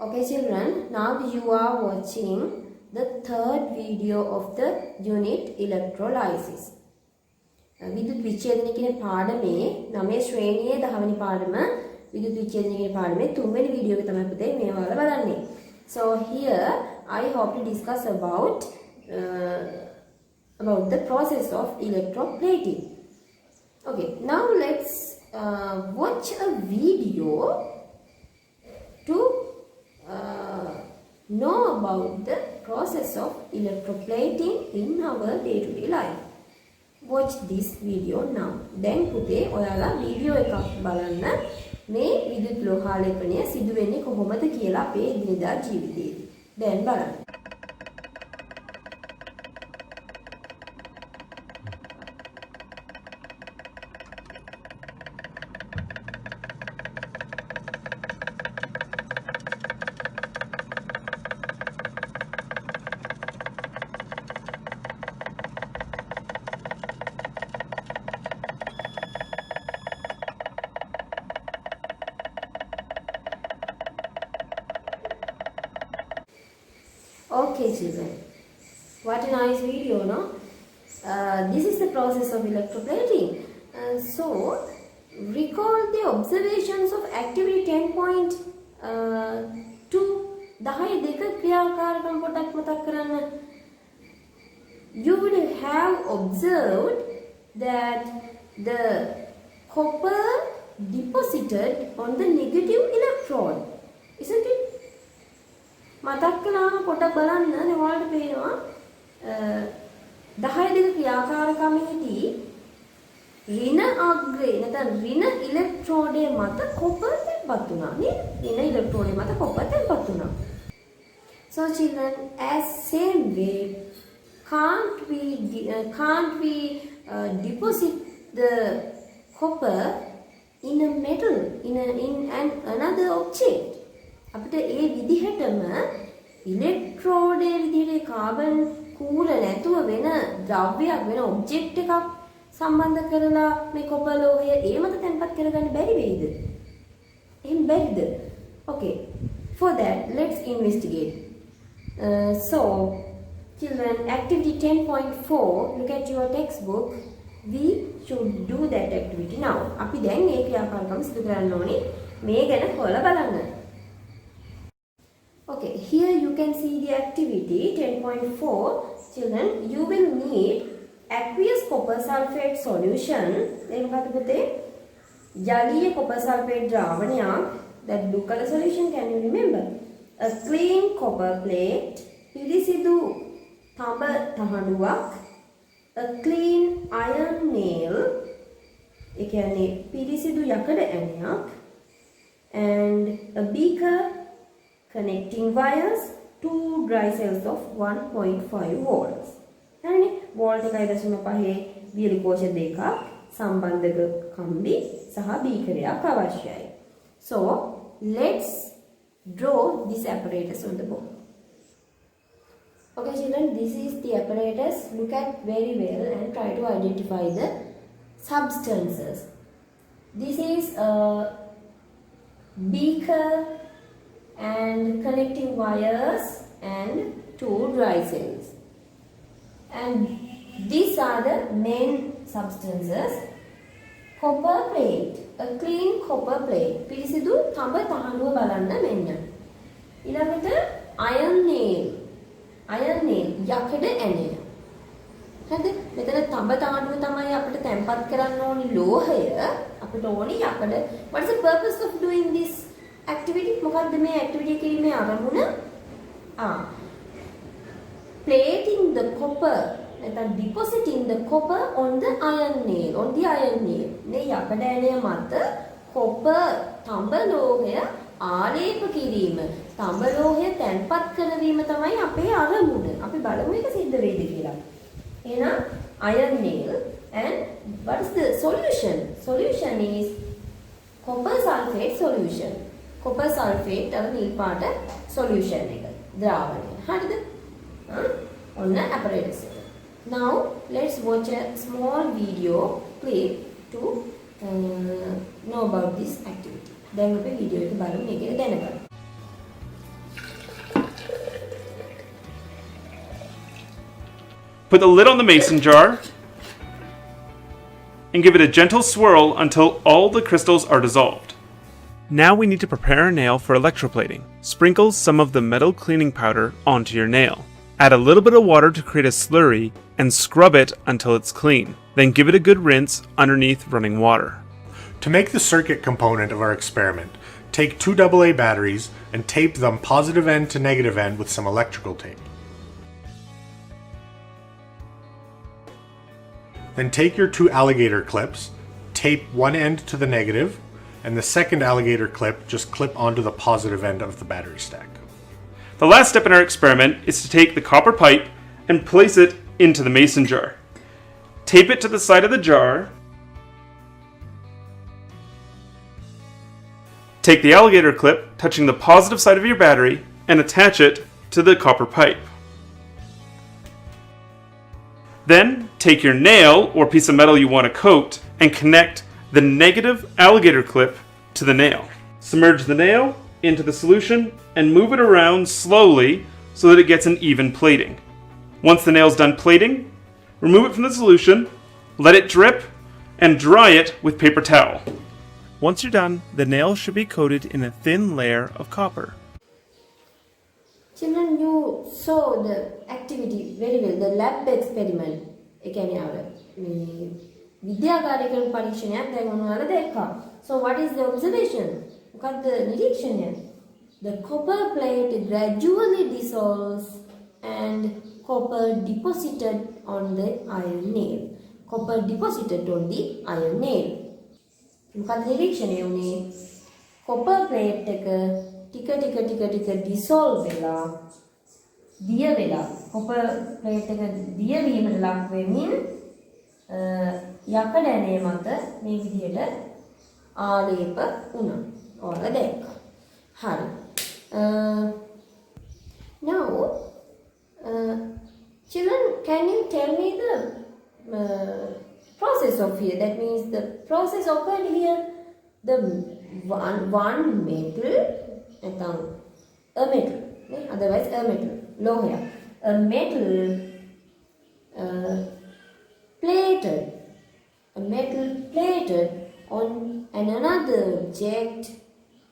Okay children, now you are watching the third video of the unit electrolysis. විදුලි විච්ඡේදනය කියන පාඩමේ 9 ශ්‍රේණියේ 10 වෙනි පාඩම විදුලි විච්ඡේදනය කියන පාඩමේ 3 වෙනි වීඩියෝ එක තමයි පුතේ මේ ඔයාලා බලන්නේ. So here I hope to discuss about the process of electroplating. Okay, now let's watch a video to know about the process of electroplating in our day-to-day life. Watch this video now. Then පුතේ ඔයාලා video එකක් බලන්න මේ විදුලි ලෝහාලේපනය සිදු වෙන්නේ කොහොමද කියලා අපේ එදිනෙදා ජීවිතේදී. දැන් බලන්න. Okay children, what a nice video, no? This is the process of electroplating. So, recall the observations of activity 10.2. 10 ක්‍රියාකාරකම් පොඩ්ඩක් මතක් කරන්න. You would have observed that the copper deposited on the negative electrode, isn't it? මතක් කළාම පොඩක් බලන්න ඔයාලට පේනවා 10 දෙක ක්‍රියාකාරකමේදී ඍණ අග්‍රේ නැත්නම් ඍණ ඉලෙක්ට්‍රෝඩය මත කොපර් තැන්පත් වුණා නේද? ඍණ ඉලෙක්ට්‍රෝඩය මත කොපර් තැන්පත් වුණා. So children, as same way, can't we deposit the copper in a metal in another object? අපිට ඒ විදිහටම ඉලෙක්ට්‍රෝඩයේ විදිහට කාබන් කූල නැතුව වෙන ද්‍රව්‍යයක් වෙන ඔබ්ජෙක්ට් එකක් සම්බන්ධ කරලා මේ කොපර් ලෝහය ඒ මත තැන්පත් කරගන්න බැරි වෙයිද? එහෙම බැරිද? Okay, for that let's investigate. So children, activity 10.4, look at your textbook. We should do that activity now. අපි දැන් මේ ක්‍රියාකාරකම් සිදු කරන්න ඕනේ. මේ ගැන හොයලා බලන්න. Okay, here you can see the activity 10.4. Children, you will need aqueous copper sulfate solution. Jaliya copper sulfate dravanayak, that blue color solution, can you remember? A clean copper plate, pirisidu thamba tahanduwak, a clean iron nail, ekane pirisidu yakada anayak, and a beaker connecting wires, 2 dry cells of 1.5 volts. හරිනේ volt 1.5 වියලි කෝෂ දෙකක් සම්බන්ධක කම්බි සහ බීකරයක් අවශ්‍යයි. So let's draw this apparatus on the board. Okay children, this is the apparatus. Look at very well and try to identify the substances. This is a beaker and connecting wires and 2 dry cells, and these are the main substances. Copper plate, a clean copper plate, පිරිසිදු තඹ තහඬුව බලන්න මෙන්න. ඊළඟට iron nail යකඩ ඇණය. හරිද? මෙතන තඹ තහඬුව තමයි අපිට තැම්පත් කරන්න ඕනි ලෝහය. අපිට ඕනි යකඩ. What is the purpose of doing this activity? මොකක්ද මේ activity කිරීමේ අරමුණ? Plating the copper, නැත්නම් depositing the copper on the iron nail. මේ යකඩ ඇණය මත copper තඹ ලෝහය ආලේප කිරීම, තඹ ලෝහය තැන්පත් කරවීම තමයි අපේ අරමුණ. අපි බලමු ඒක සිද්ධ වෙයිද කියලා. එහෙනම් iron nail, and what is the solution? Solution is copper sulfate solution. Copper sulfate අර නිල් පාට solution එක ද්‍රාවණය. හරිද? ඔන්න apparatus එක. Now let's watch a small video clip to know about this activity. දැන් අපි වීඩියෝ එක බලමු මේක දැනගන්න. Put the lid on the mason jar and give it a gentle swirl until all the crystals are dissolved. Now we need to prepare a nail for electroplating. Sprinkle some of the metal cleaning powder onto your nail. Add a little bit of water to create a slurry and scrub it until it's clean. Then give it a good rinse underneath running water. To make the circuit component of our experiment, take 2 AA batteries and tape them positive end to negative end with some electrical tape. Then take your 2 alligator clips, tape one end to the negative, and the second alligator clip just clip onto the positive end of the battery stack. The last step in our experiment is to take the copper pipe and place it into the mason jar. Tape it to the side of the jar. Take the alligator clip, touching the positive side of your battery, and attach it to the copper pipe. Then, take your nail or piece of metal you want to coat and connect the negative alligator clip to the nail. Submerge the nail into the solution and move it around slowly so that it gets an even plating. Once the nail's done plating, remove it from the solution, let it drip, and dry it with paper towel. Once you're done, the nail should be coated in a thin layer of copper. Children, you saw the activity very well, the lab experiment. විද්‍යාගාරිකයන් පරීක්ෂණයක් දැන් ඔයාලා දැක්කා. So what is the observation? මොකක්ද නිරීක්ෂණය? The copper plate gradually dissolves and copper deposited on the iron nail. Copper deposited on the iron nail. මොකක්ද නිරීක්ෂණය වුණේ? copper plate එක ටික dissolve වෙලා දිය වෙලා copper plate එක දිය වීමට ලක් වෙමින් යකඩ ඇණේ මත මේ විදිහට ආලේප වුණා. ඔයාලා දැක්කා. හරි. Now, children, can you tell me the process of here? That means the process occurred here. The one metal, a metal, otherwise a metal, lohya, a metal plated on another object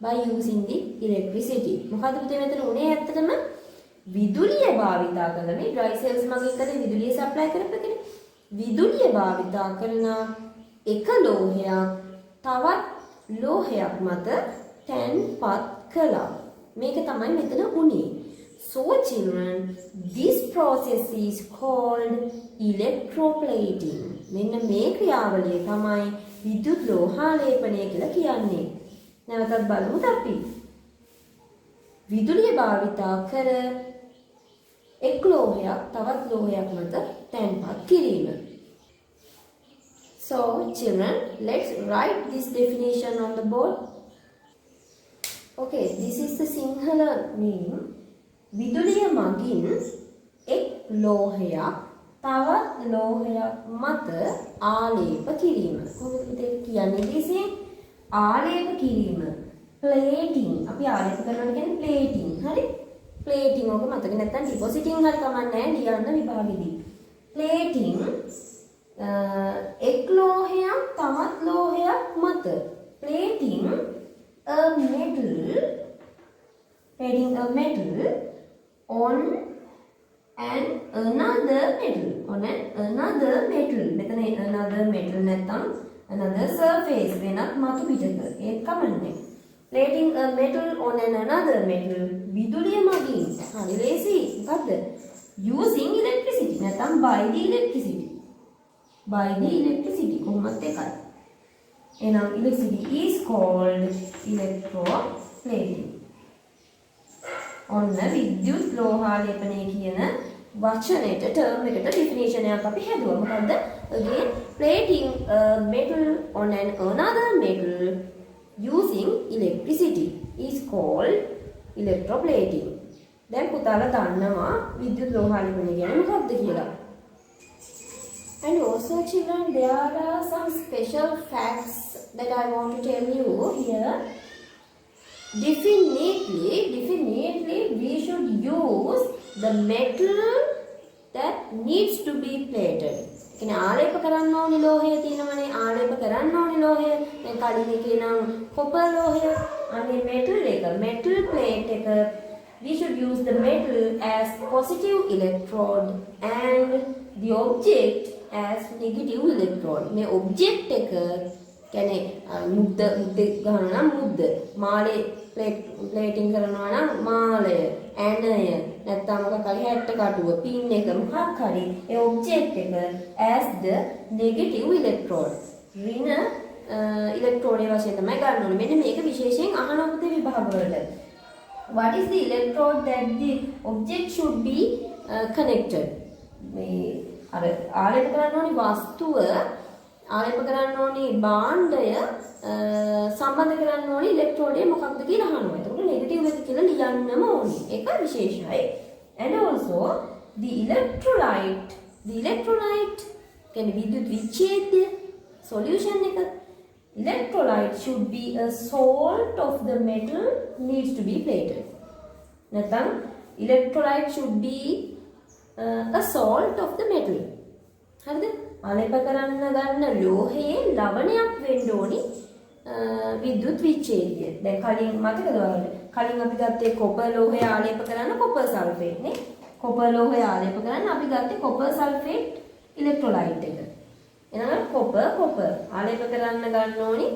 by using the electricity. මොකද පුතේ මෙතන උනේ ඇත්තටම විදුලිය භාවිතා කරලා මේ dry cells මගින් කරේ විදුලිය සප්ලයි කරපෙකනේ. විදුලිය භාවිතා කරන එක ලෝහයක් තවත් ලෝහයක් මත තැන්පත් කළා. මේක තමයි මෙතන උනේ. So children, this process is called electroplating. මෙන්න මේ ක්‍රියාවලිය තමයි විදුලි ලෝහාලේපනය කියලා කියන්නේ. නැවතත් බලමු අපි. විදුලිය භාවිතා කර එක් ලෝහයක් තවත් ලෝහයක් මත තැන්පත් කිරීම. So children, let's write this definition on the board. Okay, this is the Sinhala meaning. විදුලිය මගින් එක් ලෝහයක් තවත් ලෝහයක් මත ආලේප කිරීම. කොහොමද කියන්නේ ඉංග්‍රීසියෙන්? ආලේප කිරීම. plating. අපි ආලේප කරනවා කියන්නේ plating. හරි? plating ඔක මතක නැත්නම් depositing හරි කමන්නේ නැහැ ලියන්න විභාගෙදී. plating එක් ලෝහයක් තවත් ලෝහයක් මත. plating a metal on another metal. මෙතන another metal නැත්නම් another surface වෙනත් මතු පිටක. ඒක කමන්නේ. plating a metal on another metal විදුලිය මගින්. හරි ලේසි. මොකද්ද? using electricity නැත්නම් by the electricity. කොහොමද එකයි. එහෙනම් electricity is called electroplating. ඔන්න විද්‍යුත් ලෝහාලේපනය කියන වචනයට term එකට definition එකක් අපි හැදුවා. මොකද්ද? Again, plating a metal on another metal using electricity is called electroplating. දැන් පුතාලා දන්නවා විද්‍යුත් ලෝහාලේපනය කියන්නේ මොකක්ද කියලා. And also children, there are some special facts that I want to tell you here. Definitely we should use the metal that needs to be plated. කියන්නේ ආලේප කරන්න ඕනි ලෝහය තියෙනවනේ ආලේප කරන්න ඕනි ලෝහය දැන් කලින් එකේ නම් copper ලෝහය අනේ metal plate එක we should use the metal as positive electrode and the object as negative electrode. මේ object එක කියන්නේ මුද්ද ගන්නවා නම් මුද්ද මාළේ plating කරනවා නම් මාළය ඇණය නැත්නම් මොකක් හරි හැට්ට කටුව පින් එක මොකක් හරි ඒ object එක as the negative electrode ඍණ electrode වශයෙන් තමයි ගන්න ඕනේ. මෙන්න මේක විශේෂයෙන් අහන පුතේ විභාග වල what is the electrode that the object should be connected. මේ අර ආලේප කරන්න ඕනි වස්තුව ආලේප කරන්න ඕනි භාණ්ඩය සම්බන්ධ කරන්න ඕනි ඉලෙක්ට්‍රෝඩය මොකක්ද කියලා අහනවා. එතකොට නෙගටිව් එක කියලා ලියන්නම ඕනි. ඒක විශේෂයි. And also the electrolyte කියන්නේ විද්‍යුත් විච්ඡේදය solution එක electrolyte should be a salt of the metal needs to be plated. නැත්නම් electrolyte should be a salt of the metal. හරිද? ආලේප කරන්න ගන්න ලෝහයේ ලවණයක් වෙන්න ඕනි විද්‍යුත් විච්ඡේදය. දැන් කලින් මතකද ඔයාලට? කලින් අපි ගත්තේ කොපර් ලෝහය ආලේප කරන්න කොපර් සල්ෆේට් නේ. කොපර් ලෝහය ආලේප කරන්න අපි ගත්තේ කොපර් සල්ෆේට් ඉලෙක්ට්‍රොලයිට් එක. එහෙනම් කොපර් ආලේප කරන්න ගන්න ඕනි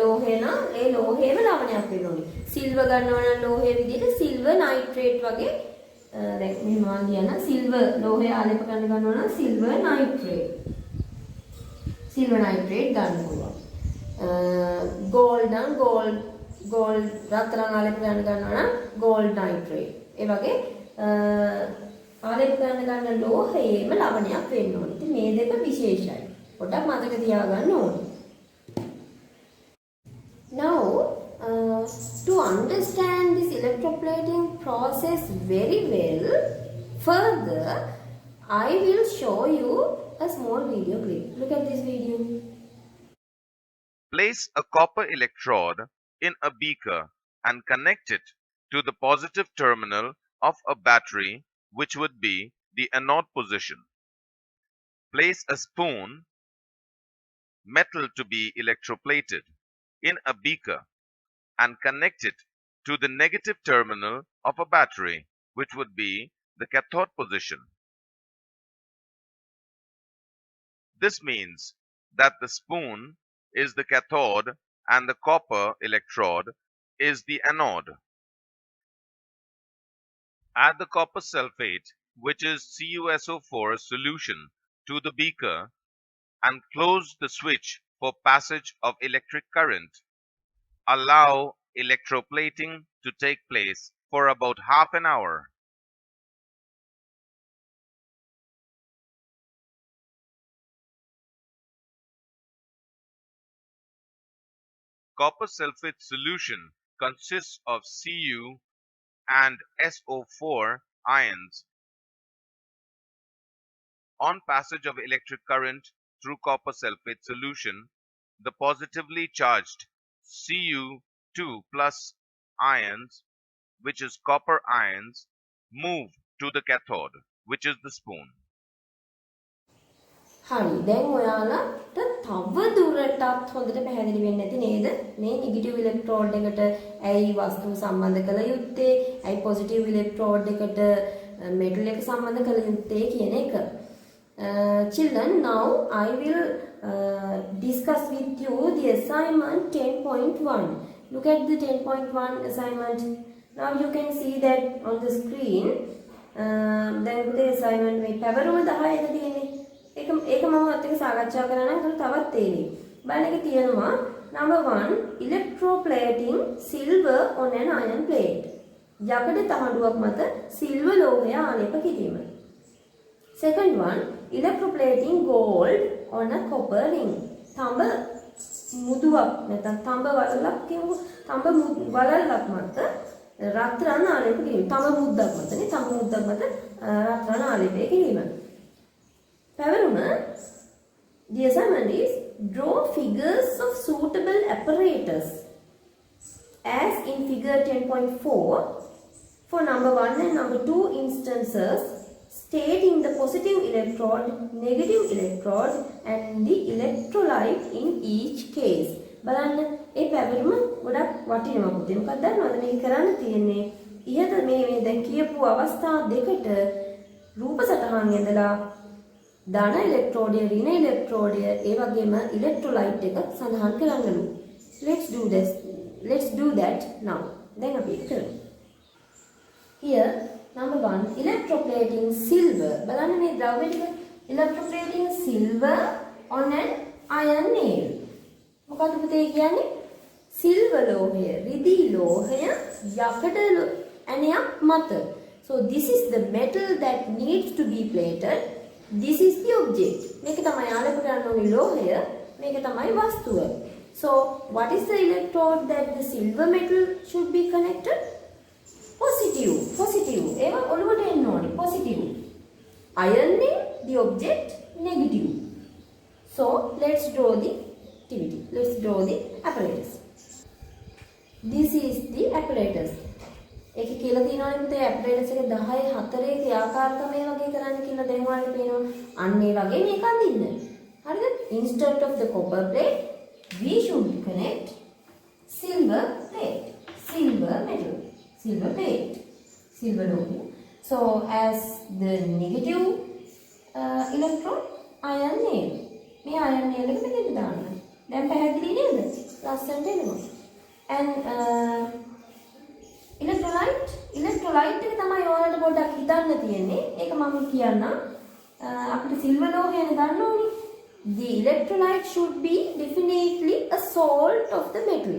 ලෝහය නම් ඒ ලෝහයේම ලවණයක් වෙන්න ඕනි. සිල්වර් ගන්නවා නම් ලෝහයේ විදිහට සිල්වර් නයිට්‍රේට් වගේ දැන් මෙහෙම ලියන සිල්වර් ලෝහය ආලේප කරන්න ගන්නවා නම් සිල්වර් නයිට්‍රේට් ගන්න පුළුවන්. ගෝල්ඩ් නම් ගෝල්ඩ් රත්තරන් ආලේප කරන්න ගන්නවා නම් ගෝල්ඩ් නයිට්‍රේට්. ඒ වගේ ආලේප කරන්න ගන්න ලෝහයේම ලවණයක් වෙන්න ඕනේ. ඉතින් මේ දෙක විශේෂයි. පොඩ්ඩක් මතක තියාගන්න ඕනේ. Now to understand this electroplating process very well, further I will show you a small video clip. Look at this video. Place a copper electrode in a beaker and connect it to the positive terminal of a battery, which would be the anode position. Place a spoon, metal to be electroplated, in a beaker and connect it to the negative terminal of a battery, which would be the cathode position. This means that the spoon is the cathode and the copper electrode is the anode. Add the copper sulfate, which is CuSO4 solution, to the beaker and close the switch for passage of electric current. Allow electroplating to take place for about half an hour. Copper sulfate solution consists of Cu and SO4 ions. On passage of electric current through copper sulfate solution, the positively charged Cu2 plus ions, which is copper ions, move to the cathode, which is the spoon. හරි දැන් ඔයාලට තව දුරටත් හොඳට පැහැදිලි වෙන්නේ නැති නේද මේ නෙගටිව් ඉලෙක්ට්‍රෝඩ් එකට ඇයි වස්තුව සම්බන්ධ කළ යුත්තේ ඇයි පොසිටිව් ඉලෙක්ට්‍රෝඩ් එකට මෙටල් එක සම්බන්ධ කළ යුත්තේ කියන එක children now I will discuss with you the assignment 10.1. Look at the 10.1 assignment. Now you can see that on the screen then the assignment මේ පැවරුම 10ක තියෙන්නේ ඒක මම ඔයත් එක්ක සාකච්ඡා කරා නම් ඒක තවත් තේරෙයි. බලන්න එක තියෙනවා number 1 electroplating silver on an iron plate. යකඩ තහඩුවක් මත සිල්වර් ලෝහය ආලේප කිරීම. Second one electroplating gold on a copper ring. තඹ මුදුවක් නැත්නම් තඹ වලලක් කියමු. තඹ වලලක් මත රත්රන් ආලේප කිරීම. තඹ මුද්දක් මතනේ තඹ මුද්දක් මත රත්රන් ආලේප කිරීම. Pavaruma, the assignment is draw figures of suitable apparatus as in figure 10.4 for number 1 and number 2 instances stating the positive electrode, negative electrode and the electrolyte in each case. බලන්න ඒ පැවරුම ගොඩක් වටිනවා පුතේ. මොකක්ද දන්නවද මේක කරන්න තියෙන්නේ? ඉහත මේ දැන් කියපු අවස්ථා දෙකට රූප සටහන් ඇඳලා ධන ඉලෙක්ට්‍රෝඩය ඍණ ඉලෙක්ට්‍රෝඩය ඒ වගේම ඉලෙක්ට්‍රෝලයිට් එක සඳහන් කරන්නලු. Let's do that now. දැන් අපි ඒක කරමු. Here number 1 electroplating silver. බලන්න මේ ද්‍රව්‍ය ටික electroplating silver on an iron nail. මොකක්ද පුතේ කියන්නේ? සිල්වර් ලෝහය රිදී ලෝහය යකඩ ඇණයක් මත. So this is the metal that needs to be plated. This is the object. මේක තමයි ආලේප කරන්න ඕනේ ලෝහය. මේක තමයි වස්තුව. So what is the electrode that the silver metal should be connected? Positive. ඒවා ඔළුවට එන්න ඕනේ. Positive. Iron nail, the object, negative. So let's draw the activity. Let's draw the apparatus. This is the apparatus. ඒක කියලා තියෙනවනේ පුතේ apparatus එක 10 4 ක්‍රියාකාරකම මේ වගේ කරන්න කියලා දැන් ඔයාලට පේනවා. අන්න ඒ වගේ මේක අඳින්න. හරිද? Instead of the copper plate, we should connect silver plate. Silver metal. Silver plate. Silver logo. So as the negative electron, iron nail. මේ iron nail එක මෙතන දාන්න. දැන් පැහැදිලි නේද? ලස්සනට එනවා. And electrolyte එක තමයි ඔයාලට පොඩ්ඩක් හිතන්න තියෙන්නේ. ඒක මම කියන්නම්. අපිට සිල්වර් ලෝහයනේ ගන්න ඕනේ. The electrolyte should be definitely a salt of the metal.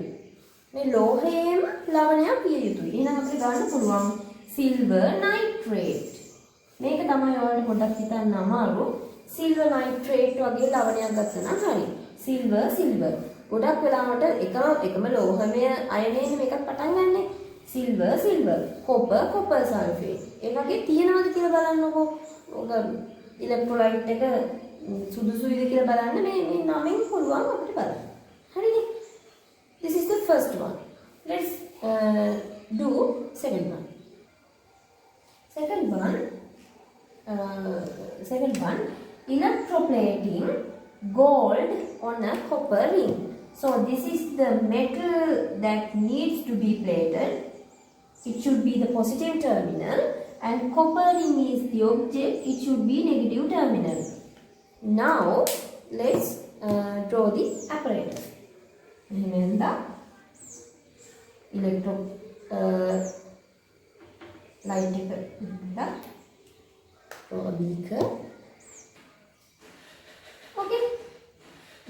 මේ ලෝහයේම ලවණයක් විය යුතුයි. එහෙනම් අපිට ගන්න පුළුවන් silver nitrate. මේක තමයි ඔයාලට පොඩ්ඩක් හිතන්න අමාරු. silver nitrate වගේ ලවණයක් ගත්තා නම් හරි. silver. ගොඩක් වෙලාවට එකම ලෝහමය අයනයෙන් මේකත් පටන් ගන්නනේ. silver. copper sulfate. ඒ වගේ තියනවාද කියලා බලන්නකෝ. ඔක ඉලෙක්ට්‍රෝලයිට් එක සුදුසුයිද කියලා බලන්න මේ නමෙන් පුළුවන් අපිට බලන්න. හරිනේ? This is the first one. Let's do second one. Second one, electroplating gold on a copper ring. So this is the metal that needs to be plated. It should be the positive terminal and copper ring is the object. It should be negative terminal. Now let's draw the apparatus. Remember, light draw a beaker. Okay,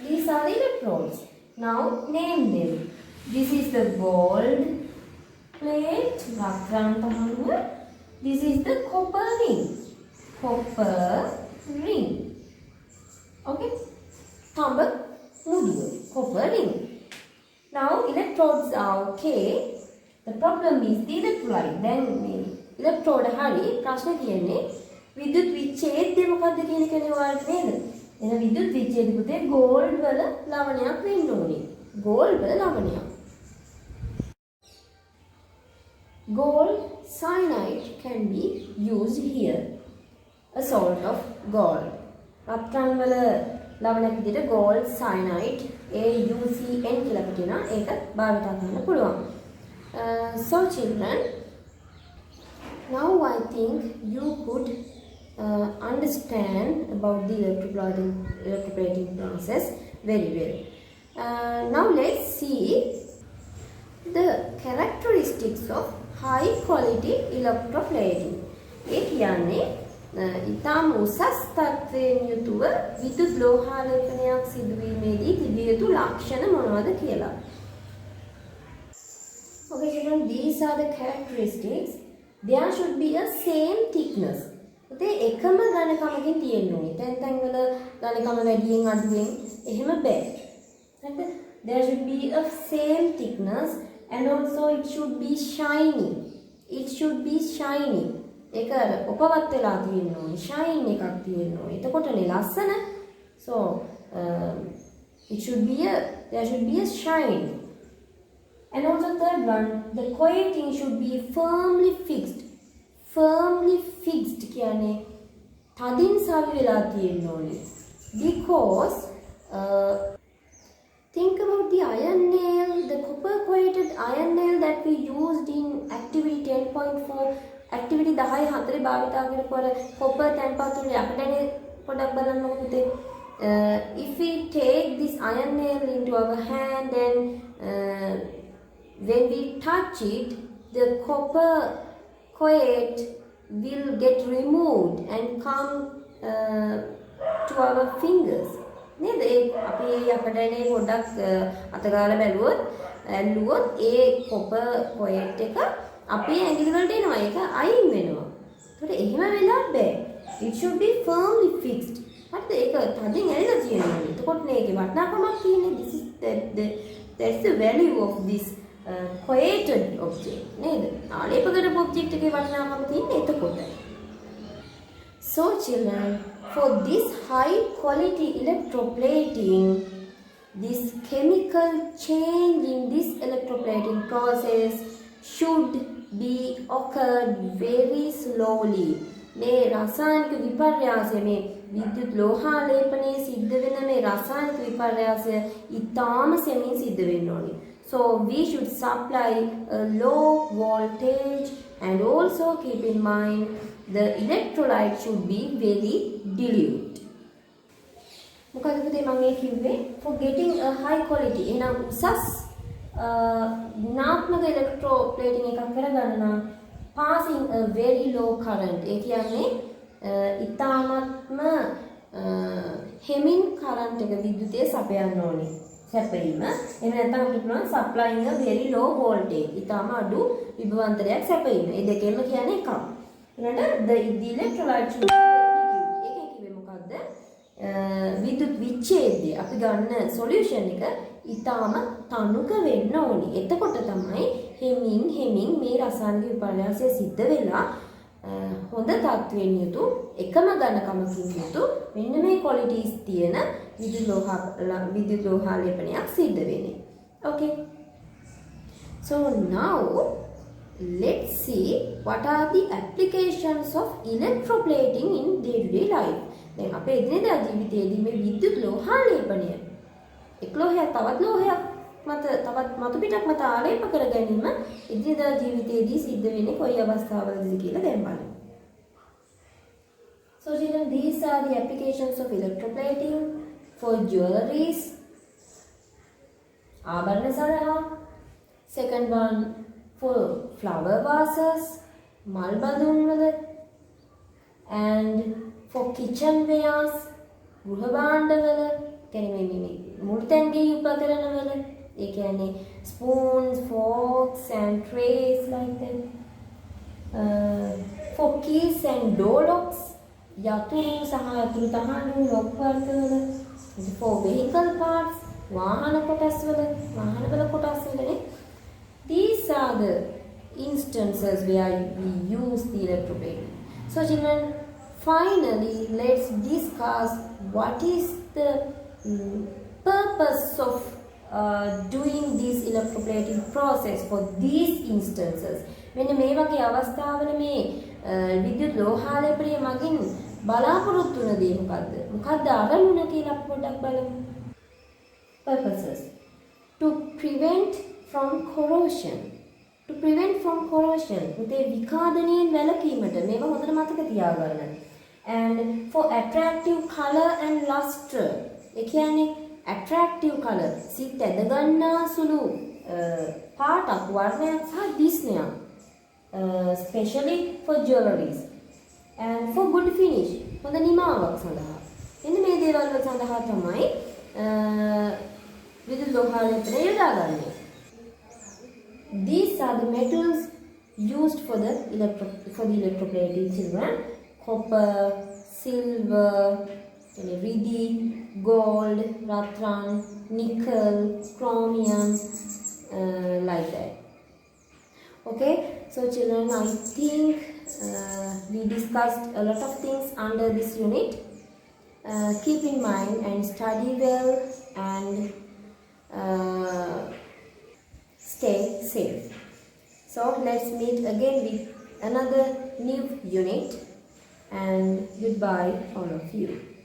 these are the electrodes. Now name them. This is the gold plate. This is the copper ring. Okay, copper ring. Now electrodes are okay. The problem is the electrolyte. Then electrode hari ප්‍රශ්න කියන්නේ විද්‍යුත් විච්ඡේදය මොකක්ද කියන එකනේ ඔයාලට නේද? එන විද්‍යුත් විච්ඡේද පුතේ gold වල ලවණයක් වෙන්න ඕනේ. gold වල ලවණයක්. Gold cyanide can be used here. A salt of gold. රත්තරන් වල ලවණයක් විදිහට gold cyanide AuCN කියලා කියනවා. ඒක භාවිත කරන්න පුළුවන්. So children, now I think you could understand about the electroplating process very well. Now let's see the characteristics of high quality electroplating. ඒ කියන්නේ ඉතාම උසස් තත්ත්වයෙන් යුතුව විද්‍යුත් ලෝහාලේපනයක් සිදුවීමේදී තිබිය යුතු ලක්ෂණ මොනවද කියලා. Okay children, these are the characteristics. There should be a same thickness. ඒ එකම ඝනකමකින් තියෙන්න ඕනේ. තැන් වල ඝනකම වැඩියෙන් අඩුවෙන් එහෙම බෑ. හරිද? There should be a same thickness and also it should be shiny. ඒක උපවත් වෙලා තියෙන්න ඕනේ. shine එකක් තියෙන්න ඕනේ. එතකොටනේ ලස්සන. So there should be a shine. And also third one, the coating should be firmly fixed. කියන්නේ තදින් සවි වෙලා තියෙන්න ඕනේ. Because think about the iron nail, the copper coated iron nail that we used in activity 10.4, activity 10.4 භාවිතා කරපු copper තැන්පත් වල යකඩනේ පොඩක් බලන්නකො පුතේ. If we take this iron nail into our hand, then when we touch it, the copper coat will get removed and come to our fingers. නේද? ඒ අපි යකඩනේ පොඩක් අතගාලා ඇල්ලුවොත් ඒ copper coat එක අපේ ඇඟිලි වලට එනවා. ඒක අයින් වෙනවා. ඒකට එහෙම වෙලා බෑ. It should be firmly fixed. හරිද? ඒක තදින් ඇරිලා තියෙනවා. එතකොට මේකේ වටිනාකමක් තියෙන්නේ. This is that's the value of this coated object. නේද? ආලේප කරපු object එකේ වටිනාකම තියෙන්නේ එතකොටයි. So children, for this high quality electroplating, this chemical change in this electroplating process should be occurred very slowly. මේ රසායනික විපර්යාසය මේ විද්‍යුත් ලෝහාලේපනයේ සිද්ධ වෙන මේ රසායනික විපර්යාසය ඉතාම සෙමින් සිද්ධ වෙන්න ඕනේ. So we should supply a low voltage and also keep in mind the electrolyte should be very dilute. මොකද පුතේ මම ඒ කිව්වේ for getting a high quality එහෙනම් උසස් ගුණාත්මක electroplating එකක් කරගන්න නම් passing a very low current ඒ කියන්නේ ඉතාමත්ම හෙමින් current එක විද්‍යුතය සපයන්න ඕනේ. සැපීම එහෙම නැත්නම් අපිට කියනවා supplying a very low voltage ඉතාම අඩු විභවාන්තරයක් සැපීම. මේ දෙකෙන්ම කියන්නේ එකක්. ඊළඟට the electrolyte should be dilute. ඒකෙන් කිව්වේ මොකද්ද? විද්‍යුත් විච්ඡේදය අපි ගන්න solution එක ඉතාම තනුක වෙන්න ඕනේ. එතකොට තමයි හෙමින් මේ රසායනික විපර්යාසය සිද්ධ වෙලා හොඳ තත්වෙන් යුතු එකම ඝනකමකින් යුතු මෙන්න මේ qualities තියෙන විද්‍යුත් ලෝහාලේපනයක් සිද්ධ වෙන්නේ. Okay. So now let's see what are the applications of electroplating in day-to-day life. දැන් අපේ එදිනෙදා ජීවිතයේදී මේ විද්‍යුත් ලෝහාලේපනය එක් ලෝහයක් තවත් ලෝහයක් මත තවත් මතු පිටක් මත ආලේප කර ගැනීම එදිනෙදා ජීවිතයේදී සිද්ධ වෙන්නේ කොයි අවස්ථාවලදීද කියලා දැන් බලමු. So children, these are the applications of electroplating for jewelries. ආභරණ සඳහා. Second one for flower vases, මල් බඳුන් වල, and for kitchenwares, ගෘහ භාණ්ඩ වල, කියන්නේ මේ මුල්තැන්ගේ උපකරණ වල, ඒ කියන්නේ spoons, forks and trays like that. For keys and door locks, යතුරු සහ යතුරු තහඩු lock වර්ග වල. For vehicle parts, වාහන කොටස් වල කොටස් වලනේ. These are the instances where we use the electroplating. So children, finally let's discuss what is the purpose of doing this electroplating process for these instances. මෙන්න මේ වගේ අවස්ථාවල මේ විද්‍යුත් ලෝහාලේපනය මගින් බලාපොරොත්තු වෙන දේ මොකද්ද? මොකද්ද අරමුණ කියලා අපි පොඩ්ඩක් බලමු. Purposes: to prevent from corrosion. To prevent from corrosion. උදේ විකාදනයෙන් වැළකීමට මේව හොඳට මතක තියාගන්න. And for attractive color and luster. ඒ කියන්නේ attractive color සිත් ඇද ගන්නා සුළු පාටක් වර්ණයක් සහ දිස්නයක්. Especially for jewelries. And for good finish. හොඳ නිමාවක් සඳහා. එන්න මේ දේවල් වල සඳහා තමයි විද්‍යුත් ලෝහාලේපනය යොදාගන්නේ. These are the metals used for the electroplating children. Copper, silver, ridi, gold, ratran, nickel, chromium, like that. Okay, so children, I think we discussed a lot of things under this unit. Keep in mind and study well and stay safe. So let's meet again with another new unit. and goodbye all of you.